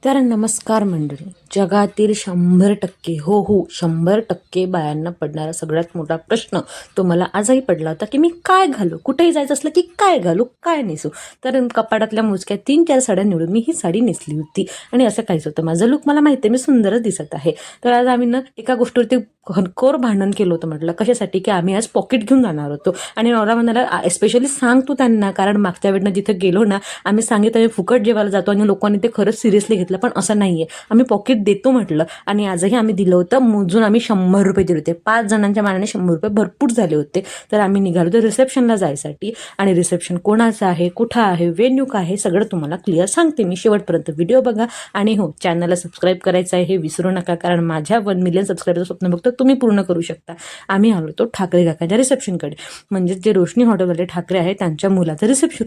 तर नमस्कार मंडळी. जगातील 100% हो 100% बायांना पडणारा सगळ्यात मोठा प्रश्न तो मला आजही पडला होता की मी काय घालू, कुठेही जायचं असलं की काय घालू, काय नेसू. तर कपाटातल्या मोजक्या 3-4 साड्या निवडून मी ही साडी नेसली होती आणि असं काहीच होतं. माझं लुक मला माहिती आहे, मी सुंदरच दिसत आहे. तर आज आम्ही एका गोष्टीवरती घनकोर भांडण केलं होतं. म्हटलं कशासाठी, की आम्ही आज पॉकेट घेऊन जाणार होतो आणि नवरा म्हणाला स्पेशली सांग तू त्यांना, कारण मागच्या वेळेला जिथं गेलो ना आम्ही सांगितलं आम्ही फुकट जेवायला जातो आणि लोकांनी ते खरंच सिरियसली घेतलं, पण असं नाहीये. आम्ही पॉकेट देतो म्हटलं आणि आजही आम्ही दिलं होतं. मोजून आम्ही 100 रुपये दिले होते. 5 जणांच्या मानाने 100 रुपये भरपूर झाले होते. तर आम्ही निघालो होतो रिसेप्शनला जायसाठी आणि रिसेप्शन कोणाचं आहे, कुठं आहे, व्हेन्यू काय आहे, सगळं तुम्हाला क्लिअर सांगते मी. शेवटपर्यंत व्हिडिओ बघा आणि हो, चॅनलला सबस्क्राईब करायचं आहे हे विसरू नका, कारण माझ्या 1 मिलियन सबस्क्रायबरचं स्वप्न बघतो तुम्ही पूर्ण करू शकता. आम्ही आलो होतो ठाकरे काकांच्या रिसेप्शनकडे, म्हणजे जे रोशनी हॉटेलवाले ठाकरे आहे त्यांच्या मुलाचं रिसेप्शन.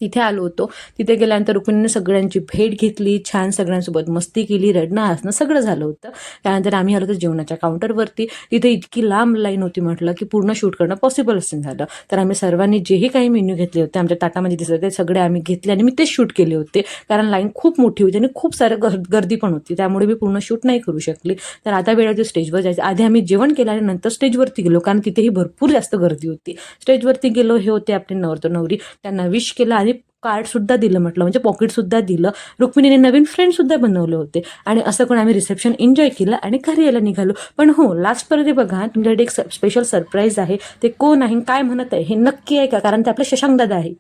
तिथे आलो होतो. तिथे गेल्यानंतर रुक्मिणीने सगळ्यांची भेट घेतली, छान सगळ्यांसोबत मस्ती केली, रडणं हसणं सगळं झालं होतं. त्यानंतर आम्ही आलो होतो जेवणाच्या काउंटरवरती. तिथे इतकी लांब लाईन होती, म्हटलं की पूर्ण शूट करणं पॉसिबलच नाही झालं. तर आम्ही सर्वांनी जेही काही मेन्यू घेतले होते आमच्या ताटामध्ये दिसत होते सगळे आम्ही घेतले आणि मी तेच शूट केले होते, कारण लाईन खूप मोठी होती आणि खूप सारं गर्दी पण होती, त्यामुळे मी पूर्ण शूट नाही करू शकली. तर आता वेळ होती स्टेजवर जायचं. आधी आम्ही जेवण केलं आणि नंतर स्टेजवरती गेलो, कारण तिथेही भरपूर जास्त गर्दी होती. स्टेजवरती गेलो, हे होते आपले नवरतो नवरी, त्यांना विश केलं आणि कार्ड सुद्धा दिलं, म्हटलं म्हणजे पॉकेट सुद्धा दिलं. रुक्मिणीने नवीन फ्रेंड सुद्धा बनवले होते आणि असं करून आम्ही रिसेप्शन एन्जॉय केलं आणि घरी यायला निघालो. पण हो, लास्टपर्यंत बघा तुमच्याकडे एक स्पेशल सरप्राईज आहे. ते कोण आहे, काय म्हणत आहे हे नक्की आहे का, कारण ते आपले शशांक दादा आहे.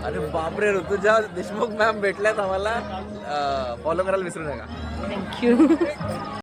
अरे बापरे, ऋतुजा देशमुख मॅम भेटल्यात आम्हाला. फॉलो करायला विसरू नका. थँक्यू.